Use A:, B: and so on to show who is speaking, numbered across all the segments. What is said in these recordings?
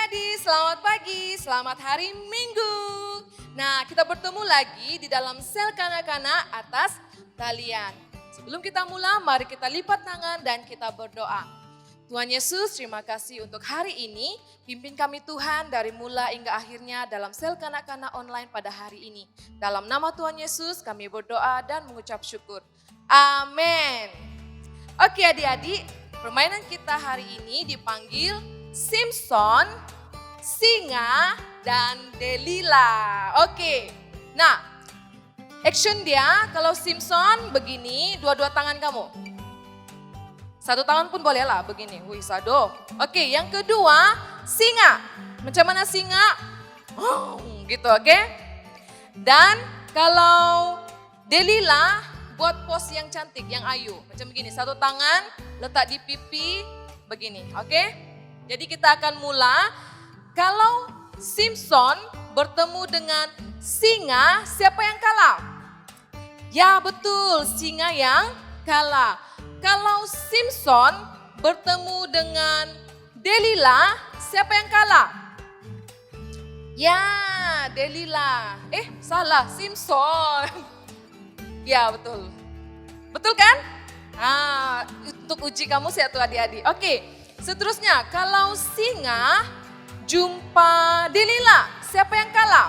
A: adik-adik, selamat pagi, selamat hari Minggu. Nah, kita bertemu lagi di dalam sel kanak-kanak atas talian. Sebelum kita mulai, mari kita lipat tangan dan kita berdoa. Tuhan Yesus, terima kasih untuk hari ini. Pimpin kami Tuhan dari mula hingga akhirnya dalam sel kanak-kanak online pada hari ini. Dalam nama Tuhan Yesus kami berdoa dan mengucap syukur. Amin. Oke adik-adik, permainan kita hari ini dipanggil Simpson, Singa, dan Delila. Oke, nah action dia kalau Simpson begini, dua-dua tangan kamu. Satu tangan pun boleh lah begini, wih sado. Oke, yang kedua singa, macam mana singa? Gitu oke. Dan kalau Delila buat pose yang cantik, yang ayu. Macam begini, satu tangan letak di pipi begini, oke? Jadi kita akan mulai, kalau Simpson bertemu dengan singa, siapa yang kalah? Ya betul, singa yang kalah. Kalau Simpson bertemu dengan Delila, siapa yang kalah? Ya, Delila. Salah, Simpson. Ya betul. Betul kan? Nah, untuk uji kamu satu adik-adik. Oke. Seterusnya, kalau singa jumpa Delila, siapa yang kalah?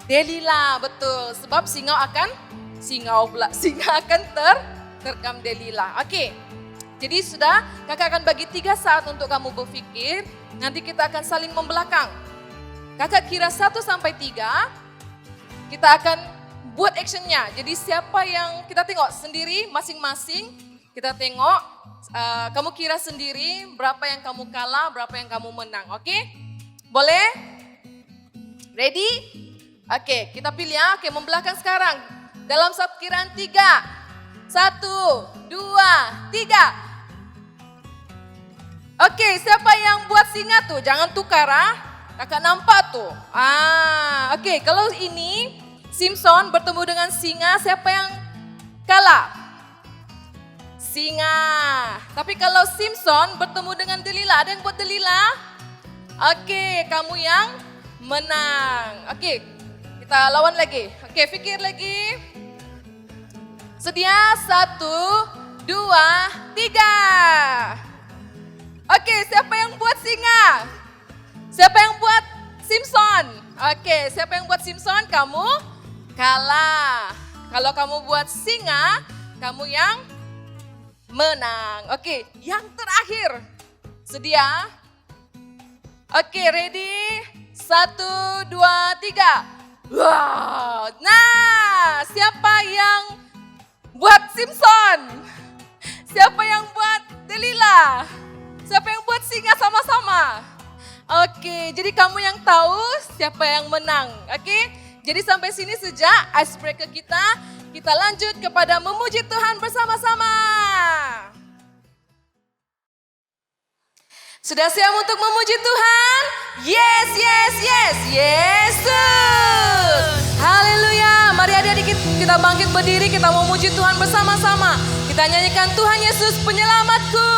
A: Delila, betul. Sebab singa akan terkam Delila. Oke, jadi sudah kakak akan bagi 3 saat untuk kamu berpikir. Nanti kita akan saling membelakang. Kakak kira 1 sampai 3, kita akan buat actionnya. Jadi siapa yang kita tengok sendiri masing-masing, kita tengok. Kamu kira sendiri berapa yang kamu kalah, berapa yang kamu menang, oke? Boleh? Ready? Oke, kita pilih ya, oke membelakang sekarang. Dalam satu kiraan 3, 1, 2, 3. Oke, siapa yang buat singa tuh? Jangan tukar kakak nampak tuh. Oke, kalau ini Simpson bertemu dengan singa, siapa yang kalah? Singa. Tapi kalau Simpson bertemu dengan Delila, ada yang buat Delila? Oke, kamu yang menang. Oke, kita lawan lagi. Oke, pikir lagi. Sedia 1, 2, 3. Oke, siapa yang buat singa? Siapa yang buat Simpson? Oke, siapa yang buat Simpson? Kamu kalah. Kalau kamu buat singa, kamu yang menang. Oke, yang terakhir. Sedia? Oke, ready? 1, 2, 3. Wow. Nah, siapa yang buat Simpson? Siapa yang buat Delila? Siapa yang buat singa sama-sama? Oke, jadi kamu yang tahu siapa yang menang. Oke, jadi sampai sini saja icebreaker kita. Kita lanjut kepada memuji Tuhan bersama-sama. Sudah siap untuk memuji Tuhan? Yes, yes, yes, Yesus. Haleluya. Mari adik-adik kita bangkit berdiri, kita memuji Tuhan bersama-sama. Kita nyanyikan Tuhan Yesus penyelamatku.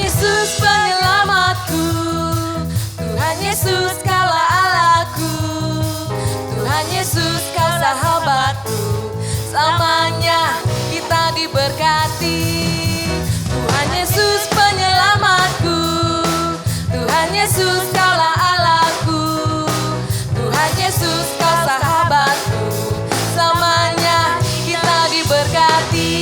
A: Yesus penyelamatku, Tuhan Yesus kaulah Allahku, Tuhan Yesus kau sahabatku, selamanya kita diberkati. Tuhan Yesus penyelamatku, Tuhan Yesus kaulah Allahku, Tuhan Yesus kau sahabatku, selamanya kita diberkati.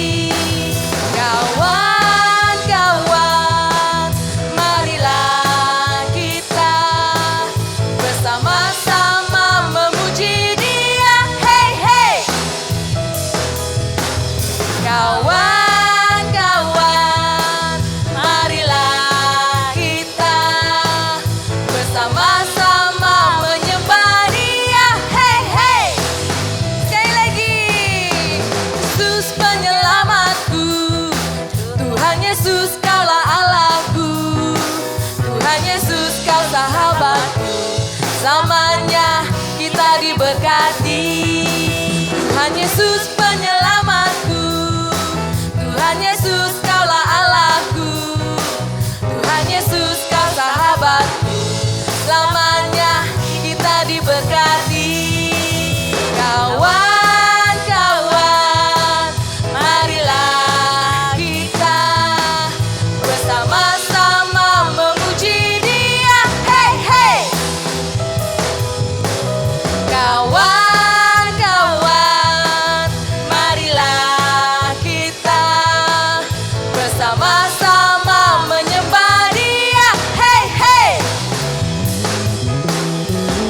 A: Yesus kaulah Allahku, Tuhan Yesus kau sahabat. diberkati. Tuhan Yesus penyelamatku, Tuhan Yesus kaulah Allahku, Tuhan Yesus kau sahabatku, selamanya kita diberkati. Kawan-kawan, marilah kita bersama-sama memuji Dia. Hey, hey. Kawan-kawan, marilah kita bersama-sama menyembah Dia. Hey, hey.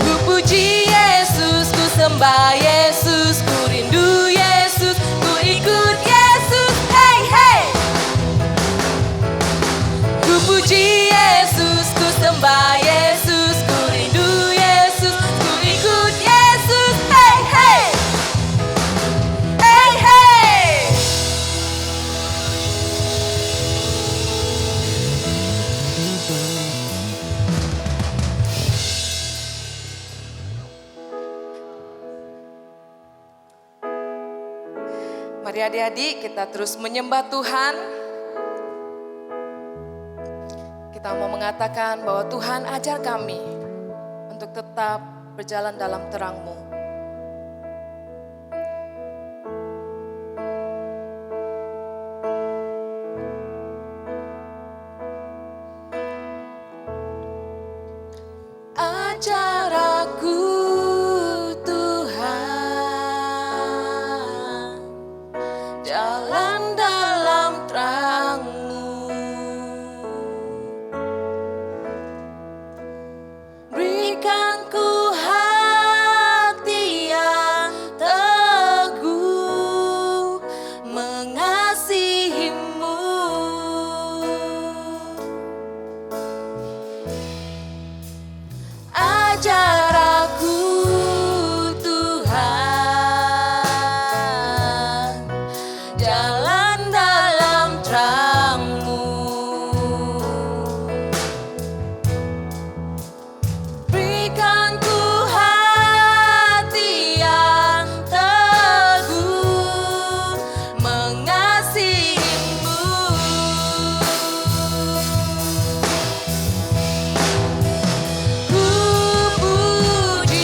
A: Ku puji Yesus, ku sembah Yesus, ku rindu Yesus, ku ikut Yesus. Hey, hey. Ku puji Yesus, ku sembah Yesus, ku rindu Yesus, ku ikut Yesus. Hey, hey. Hey, hey. Mari adik-adik kita terus menyembah Tuhan. Kita mau mengatakan bahwa Tuhan ajar kami untuk tetap berjalan dalam terang-Mu. Ajar aku Tuhan, jalan dalam terang-Mu. Berikan ku hati yang teguh mengasihi-Mu. Ajar aku Tuhan, jalan dalam terang-Mu. Berikan ku hati yang teguh mengasihi-Mu. Ku pujikan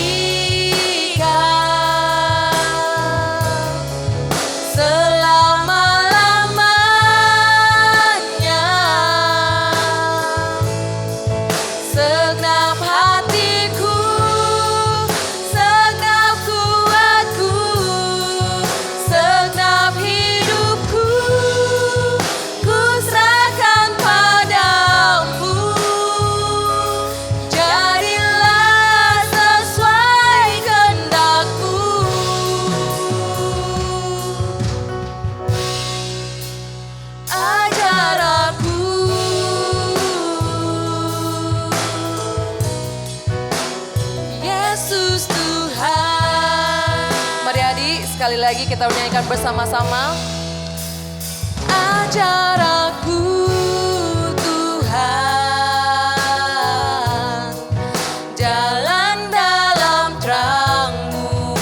A: selama-lamanya, segenap hatiku, segenap kuatku, segenap hidupku, ku serahkan padamu. Jadilah sesuai kehendak-Mu. Ajar aku Yesus Tuhan. Mari adik sekali lagi kita menyanyikan bersama-sama. Ajar aku Tuhan, jalan dalam terang-Mu.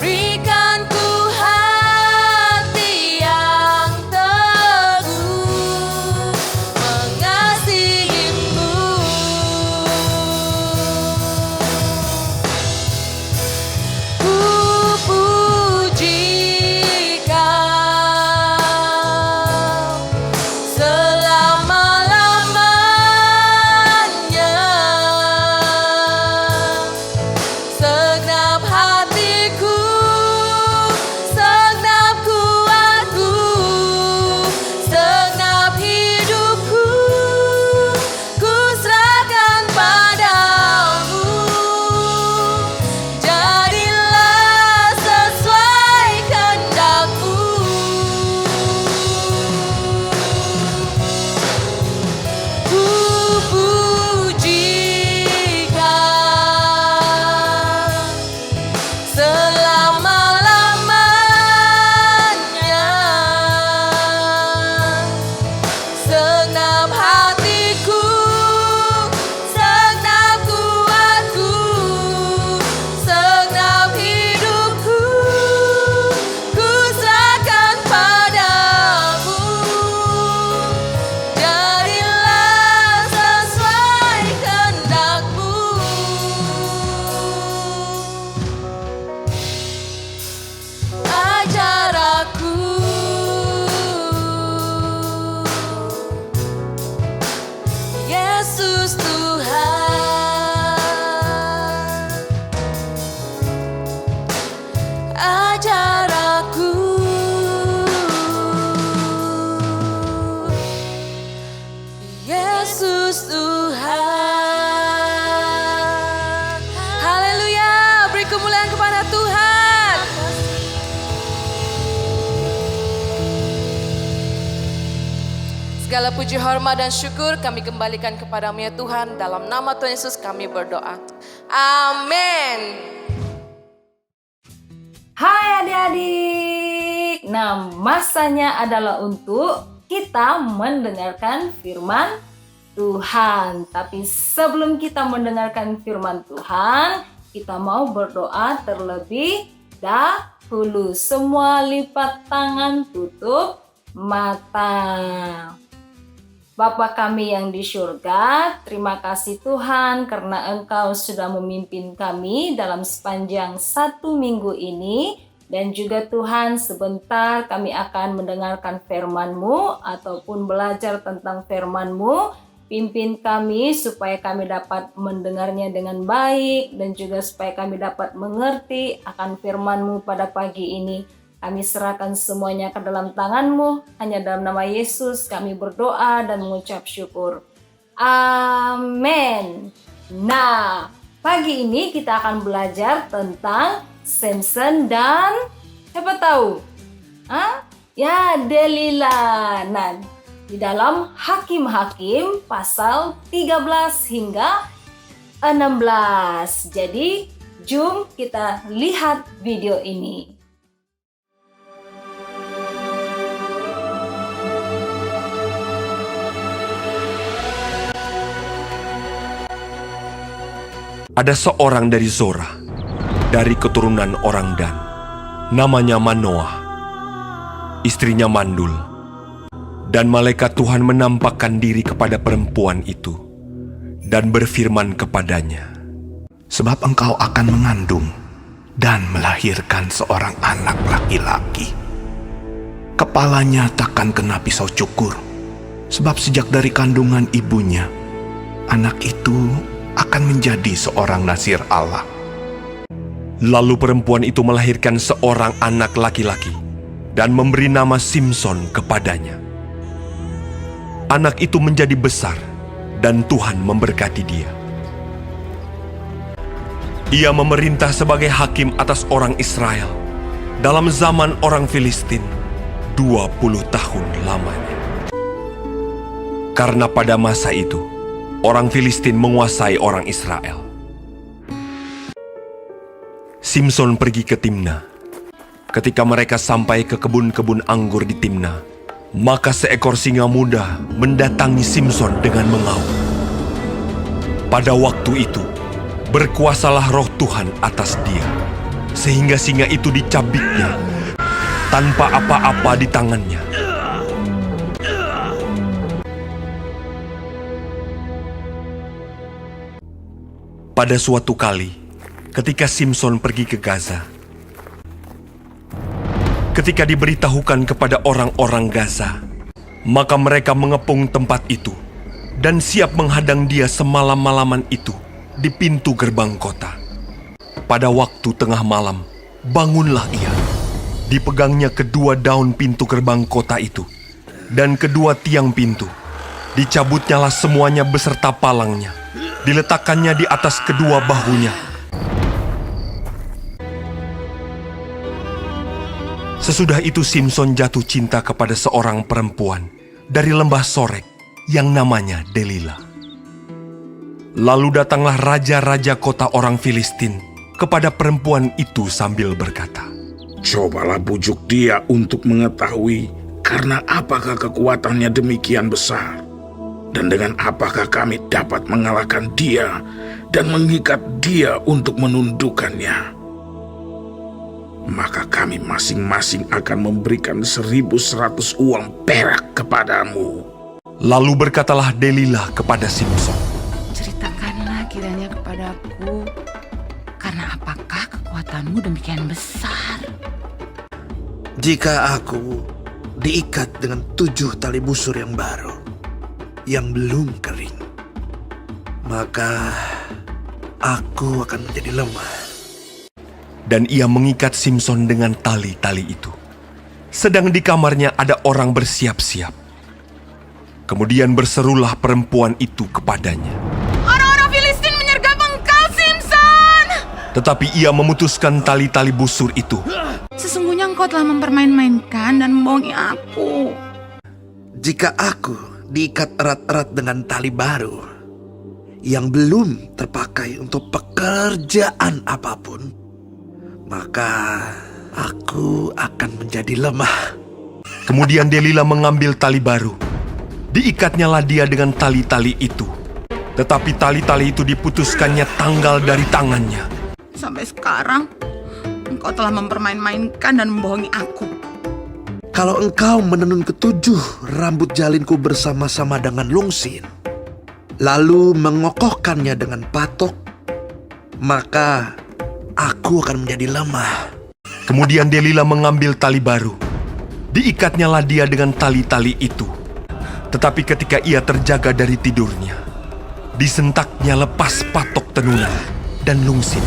A: Berikan ku hati yang teguh mengasihi-Mu. Ku pujikan Segala puji, hormat, dan syukur kami kembalikan kepadamu ya Tuhan. Dalam nama Tuhan Yesus kami berdoa. Amin.
B: Hai adik-adik. Nah, masanya adalah untuk kita mendengarkan firman Tuhan. Tapi sebelum kita mendengarkan firman Tuhan, kita mau berdoa terlebih dahulu. Semua lipat tangan, tutup mata. Bapa kami yang di surga, terima kasih Tuhan karena Engkau sudah memimpin kami dalam sepanjang 1 minggu ini. Dan juga Tuhan, sebentar kami akan mendengarkan firman-Mu ataupun belajar tentang firman-Mu. Pimpin kami supaya kami dapat mendengarnya dengan baik dan juga supaya kami dapat mengerti akan firman-Mu pada pagi ini. Kami serahkan semuanya ke dalam tangan-Mu. Hanya dalam nama Yesus kami berdoa dan mengucap syukur. Amin. Nah, pagi ini kita akan belajar tentang Samson dan siapa tahu? Ya, Delila. Nah, di dalam Hakim-Hakim pasal 13 hingga 16. Jadi, jom kita lihat video ini.
C: Ada seorang dari Zora, dari keturunan orang Dan, namanya Manoah. Istrinya mandul, dan malaikat Tuhan menampakkan diri kepada perempuan itu dan berfirman kepadanya,
D: "Sebab engkau akan mengandung dan melahirkan seorang anak laki-laki. Kepalanya takkan kena pisau cukur, sebab sejak dari kandungan ibunya, anak itu akan menjadi seorang nazir Allah."
C: Lalu perempuan itu melahirkan seorang anak laki-laki dan memberi nama Simson kepadanya. Anak itu menjadi besar dan Tuhan memberkati dia. Ia memerintah sebagai hakim atas orang Israel dalam zaman orang Filistin 20 tahun lamanya. Karena pada masa itu, orang Filistin menguasai orang Israel. Simson pergi ke Timna. Ketika mereka sampai ke kebun-kebun anggur di Timna, maka seekor singa muda mendatangi Simson dengan mengaum. Pada waktu itu, berkuasalah roh Tuhan atas dia, sehingga singa itu dicabiknya tanpa apa-apa di tangannya. Pada suatu kali, ketika Simson pergi ke Gaza, ketika diberitahukan kepada orang-orang Gaza, maka mereka mengepung tempat itu dan siap menghadang dia semalam-malaman itu di pintu gerbang kota. Pada waktu tengah malam, bangunlah ia. Dipegangnya kedua daun pintu gerbang kota itu dan kedua tiang pintu. Dicabutnyalah semuanya beserta palangnya. Diletakkannya di atas kedua bahunya. Sesudah itu Simson jatuh cinta kepada seorang perempuan dari lembah Sorek yang namanya Delila. Lalu datanglah raja-raja kota orang Filistin kepada perempuan itu sambil berkata,
E: "Cobalah bujuk dia untuk mengetahui karena apakah kekuatannya demikian besar. Dan dengan apakah kami dapat mengalahkan dia dan mengikat dia untuk menundukkannya? Maka kami masing-masing akan memberikan 1.100 uang perak kepadamu."
C: Lalu berkatalah Delila kepada Simson,
F: "Ceritakanlah kiranya kepadaku, karena apakah kekuatanmu demikian besar?"
G: "Jika aku diikat dengan 7 tali busur yang baru, yang belum kering, maka aku akan menjadi lemah."
C: Dan ia mengikat Simson dengan tali-tali itu. Sedang di kamarnya ada orang bersiap-siap. Kemudian berserulah perempuan itu kepadanya,
F: "Orang-orang Filistin menyergap engkau, Simson!"
C: Tetapi ia memutuskan tali-tali busur itu.
F: "Sesungguhnya engkau telah mempermain-mainkan dan membohongi aku."
G: Jika aku diikat erat-erat dengan tali baru yang belum terpakai untuk pekerjaan apapun, maka aku akan menjadi lemah.
C: Kemudian Delila mengambil tali baru. Diikatnyalah dia dengan tali-tali itu. Tetapi tali-tali itu diputuskannya tanggal dari tangannya.
F: Sampai sekarang, engkau telah mempermain-mainkan dan membohongi aku.
G: Kalau engkau menenun ketujuh rambut jalinku bersama-sama dengan lungsin, lalu mengokohkannya dengan patok, maka aku akan menjadi lemah.
C: Kemudian Delila mengambil tali baru. Diikatnyalah dia dengan tali-tali itu. Tetapi ketika ia terjaga dari tidurnya, disentaknya lepas patok tenunan dan lungsin.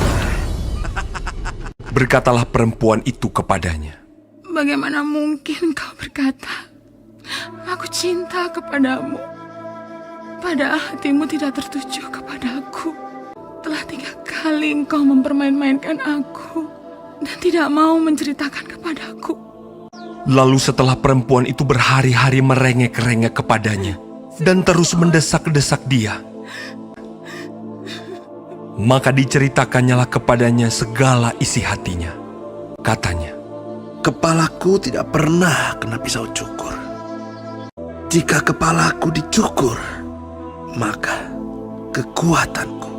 C: Berkatalah perempuan itu kepadanya,
F: Bagaimana mungkin kau berkata, aku cinta kepadamu, padahal hatimu tidak tertuju kepadaku. Telah 3 kali engkau mempermain-mainkan aku dan tidak mau menceritakan kepadaku.
C: Lalu setelah perempuan itu berhari-hari merengek-rengek kepadanya dan terus mendesak-desak dia, maka diceritakannya kepadanya segala isi hatinya. Katanya,
G: Kepalaku tidak pernah kena pisau cukur. Jika kepalaku dicukur, maka kekuatanku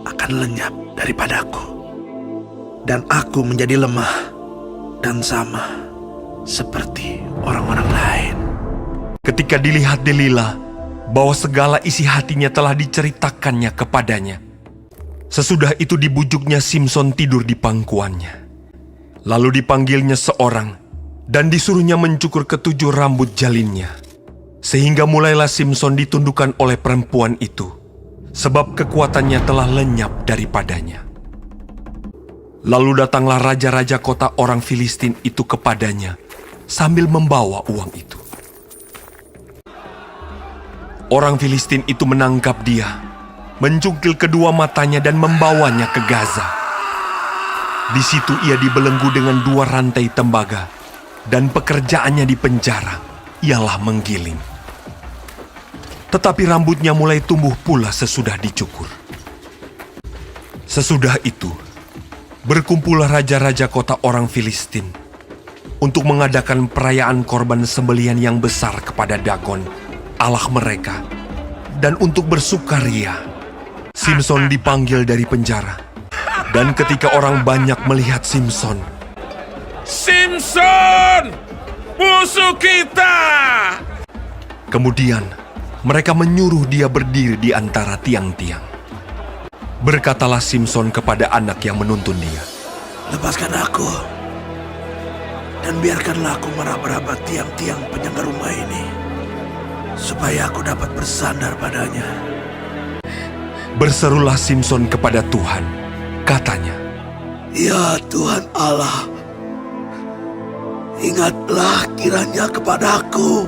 G: akan lenyap daripadaku. Dan aku menjadi lemah dan sama seperti orang-orang lain.
C: ketika dilihat Delila bahwa segala isi hatinya telah diceritakannya kepadanya, sesudah itu dibujuknya Simson tidur di pangkuannya. Lalu dipanggilnya seorang dan disuruhnya mencukur ketujuh rambut jalinnya. Sehingga mulailah Simson ditundukkan oleh perempuan itu, sebab kekuatannya telah lenyap daripadanya. Lalu datanglah raja-raja kota orang Filistin itu kepadanya sambil membawa uang itu. Orang Filistin itu menangkap dia, mencungkil kedua matanya dan membawanya ke Gaza. Di situ ia dibelenggu dengan 2 rantai tembaga, dan pekerjaannya di penjara ialah menggiling. Tetapi rambutnya mulai tumbuh pula sesudah dicukur. Sesudah itu, berkumpullah raja-raja kota orang Filistin untuk mengadakan perayaan korban sembelihan yang besar kepada Dagon, Allah mereka, dan untuk bersukaria. Simson dipanggil dari penjara, dan ketika orang banyak melihat Simson,
E: Simson, musuh kita!
C: kemudian mereka menyuruh dia berdiri di antara tiang-tiang. Berkatalah Simson kepada anak yang menuntun dia,
G: Lepaskan aku, dan biarkanlah aku meraba-raba tiang-tiang penyangga rumah ini, supaya aku dapat bersandar padanya.
C: Berserulah Simson kepada Tuhan, katanya,
G: Ya Tuhan Allah, ingatlah kiranya kepadaku,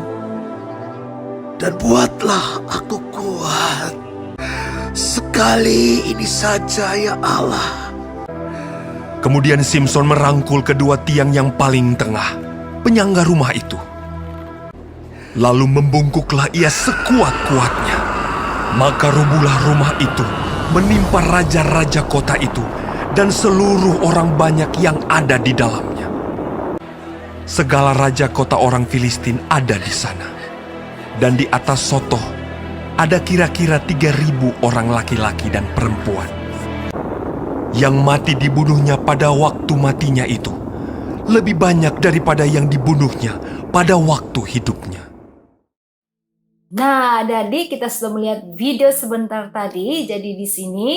G: dan buatlah aku kuat. Sekali ini saja ya Allah.
C: Kemudian Simson merangkul kedua tiang yang paling tengah, penyangga rumah itu. Lalu membungkuklah ia sekuat-kuatnya. Maka rubuhlah rumah itu, menimpa raja-raja kota itu, dan seluruh orang banyak yang ada di dalamnya. Segala raja kota orang Filistin ada di sana. Dan di atas Sotoh ada kira-kira 3.000 orang laki-laki dan perempuan. Yang mati dibunuhnya pada waktu matinya itu lebih banyak daripada yang dibunuhnya pada waktu hidupnya.
B: Nah, jadi kita sudah melihat video sebentar tadi. Jadi di sini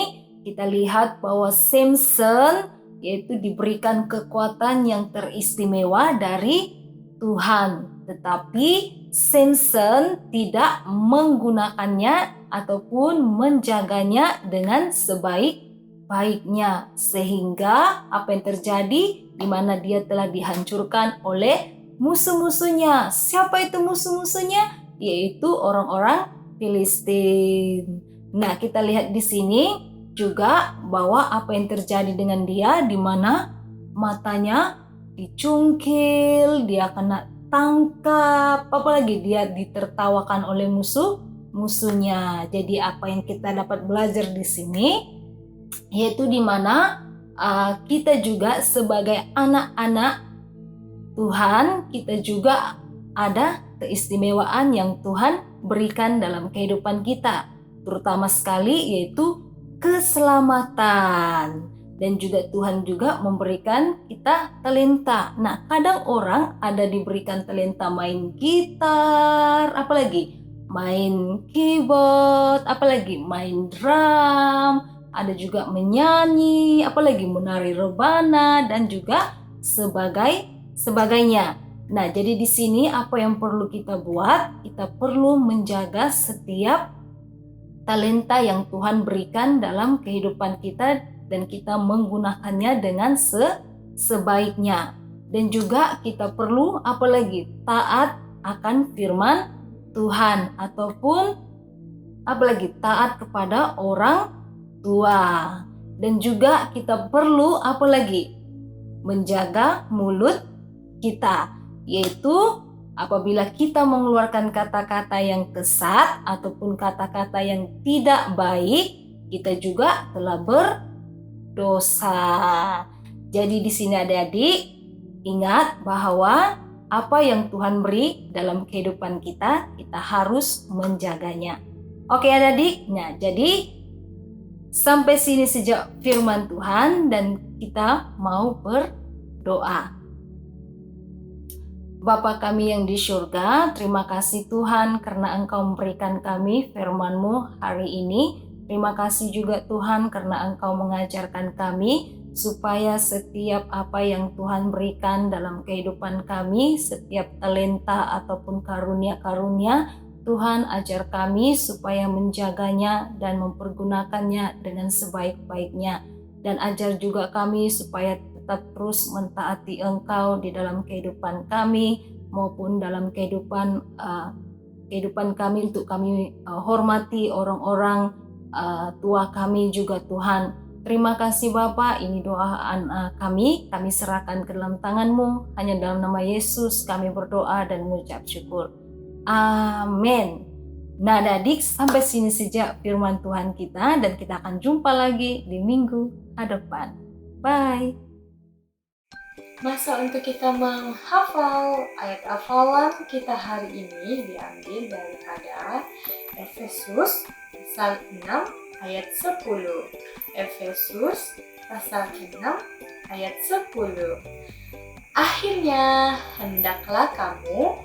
B: kita lihat bahwa Samson yaitu diberikan kekuatan yang teristimewa dari Tuhan. Tetapi Samson tidak menggunakannya ataupun menjaganya dengan sebaik-baiknya. Sehingga apa yang terjadi di mana dia telah dihancurkan oleh musuh-musuhnya. Siapa itu musuh-musuhnya? Yaitu orang-orang Filistin. Nah, kita lihat di sini juga bahwa apa yang terjadi dengan dia, di mana matanya dicungkil, dia kena tertangkap, apalagi dia ditertawakan oleh musuhnya. Jadi apa yang kita dapat belajar di sini yaitu di mana kita juga sebagai anak-anak Tuhan, kita juga ada keistimewaan yang Tuhan berikan dalam kehidupan kita, terutama sekali yaitu keselamatan. Dan juga Tuhan juga memberikan kita talenta. Nah, kadang orang ada diberikan talenta main gitar, apalagi main keyboard, apalagi main drum, ada juga menyanyi, apalagi menari rebana dan juga sebagainya. Nah, jadi di sini apa yang perlu kita buat? Kita perlu menjaga setiap talenta yang Tuhan berikan dalam kehidupan kita dan kita menggunakannya dengan sebaiknya. Dan juga kita perlu apalagi taat akan firman Tuhan ataupun apalagi taat kepada orang tua. Dan juga kita perlu apalagi menjaga mulut kita, yaitu apabila kita mengeluarkan kata-kata yang kesat ataupun kata-kata yang tidak baik, kita juga telah berdosa. Jadi di sini adik-adik ingat bahwa apa yang Tuhan beri dalam kehidupan kita, kita harus menjaganya. Oke adik-adik, nah jadi sampai sini sejak firman Tuhan dan kita mau berdoa. Bapa kami yang di surga, terima kasih Tuhan karena Engkau memberikan kami firman-Mu hari ini. Terima kasih juga Tuhan karena Engkau mengajarkan kami supaya setiap apa yang Tuhan berikan dalam kehidupan kami, setiap talenta ataupun karunia-karunia, Tuhan ajar kami supaya menjaganya dan mempergunakannya dengan sebaik-baiknya. Dan ajar juga kami supaya tetap terus mentaati Engkau di dalam kehidupan kami maupun dalam kehidupan kami untuk kami hormati orang-orang tua kami juga Tuhan. Terima kasih Bapa, ini doa kami serahkan ke dalam tangan-Mu. Hanya dalam nama Yesus kami berdoa dan mengucap syukur. Amin. Nah adik, sampai sini sejak firman Tuhan kita dan kita akan jumpa lagi di minggu depan. Bye. Masa untuk kita menghafal ayat hafalan kita hari ini diambil daripada Efesus pasal 6 ayat 10. Efesus pasal 6 ayat 10. Akhirnya hendaklah kamu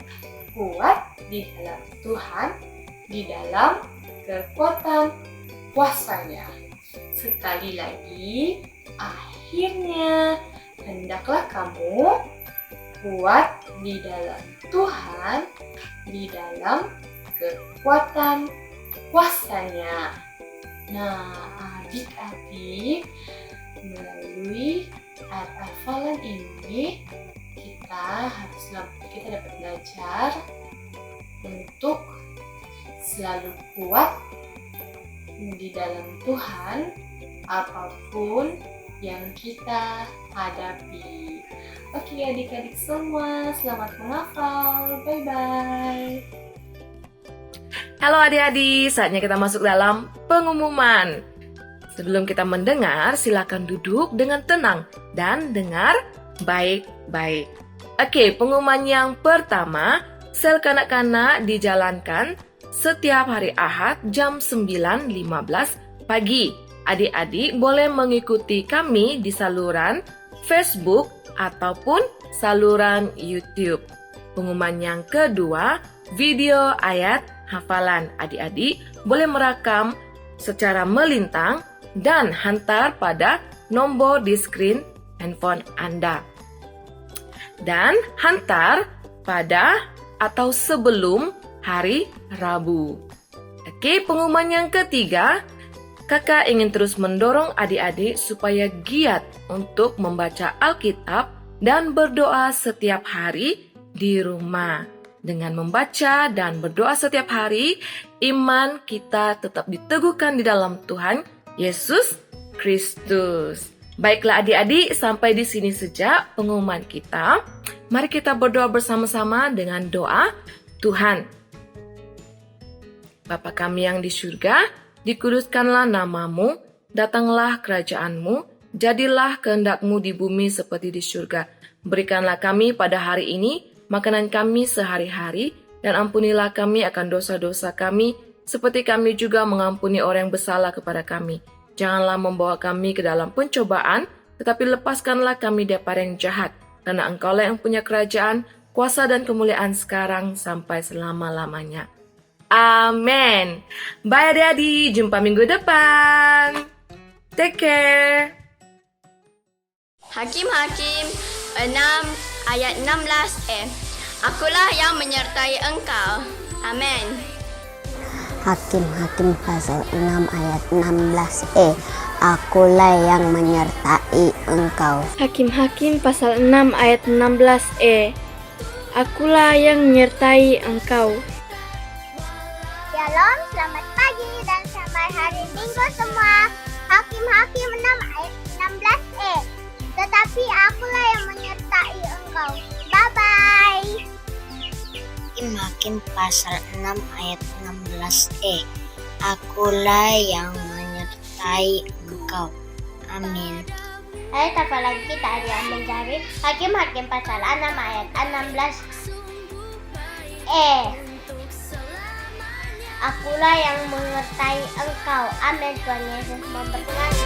B: kuat di dalam Tuhan, di dalam kekuatan kuasanya. Sekali lagi, akhirnya hendaklah kamu kuat di dalam Tuhan, di dalam kekuatan kuasanya. Nah, adik-adik, melalui ayat hafalan ini kita dapat belajar untuk selalu kuat di dalam Tuhan apapun yang kita hadapi. Oke adik-adik semua, selamat menghafal. Bye-bye.
A: Halo adik-adik, saatnya kita masuk dalam pengumuman. Sebelum kita mendengar, silakan duduk dengan tenang dan dengar baik-baik. Oke, pengumuman yang pertama, sel kanak-kanak dijalankan setiap hari Ahad jam 9.15 pagi. Adik-adik boleh mengikuti kami di saluran Facebook ataupun saluran YouTube. Pengumuman yang kedua, video ayat hafalan. Adik-adik boleh merakam secara melintang dan hantar pada nomor di skrin handphone Anda. Dan hantar pada atau sebelum hari Rabu. Oke, pengumuman yang ketiga, kakak ingin terus mendorong adik-adik supaya giat untuk membaca Alkitab dan berdoa setiap hari di rumah. Dengan membaca dan berdoa setiap hari, iman kita tetap diteguhkan di dalam Tuhan Yesus Kristus. Baiklah adik-adik, sampai di sini saja pengumuman kita. Mari kita berdoa bersama-sama dengan doa. Tuhan, Bapa kami yang di surga, dikuduskanlah namamu, datanglah kerajaanmu, jadilah kehendak-Mu di bumi seperti di surga. Berikanlah kami pada hari ini makanan kami sehari-hari, dan ampunilah kami akan dosa-dosa kami, seperti kami juga mengampuni orang yang bersalah kepada kami. Janganlah membawa kami ke dalam pencobaan, tetapi lepaskanlah kami daripada yang jahat, karena Engkaulah yang punya kerajaan, kuasa dan kemuliaan sekarang sampai selama-lamanya. Amin. Bye adik-adik, jumpa minggu depan. Take care.
H: Hakim-Hakim 6 ayat 16 Akulah yang menyertai engkau. Amin.
I: Hakim-Hakim pasal 6 ayat 16 Akulah yang menyertai engkau.
J: Hakim-Hakim pasal 6 ayat 16 Akulah yang menyertai engkau.
K: Shalom, selamat pagi dan selamat hari Minggu semua. Hakim-Hakim 6 ayat 16 Tetapi akulah yang menyertai engkau. Bye-bye.
I: Hakim-Hakim pasal 6 ayat 16 Akulah yang menyertai engkau. Amin.
K: Ayo apa lagi kita yang mencari Hakim-Hakim pasal 6 ayat 16 Akulah yang menyertai engkau. Amin. Tuhan Yesus memberkati.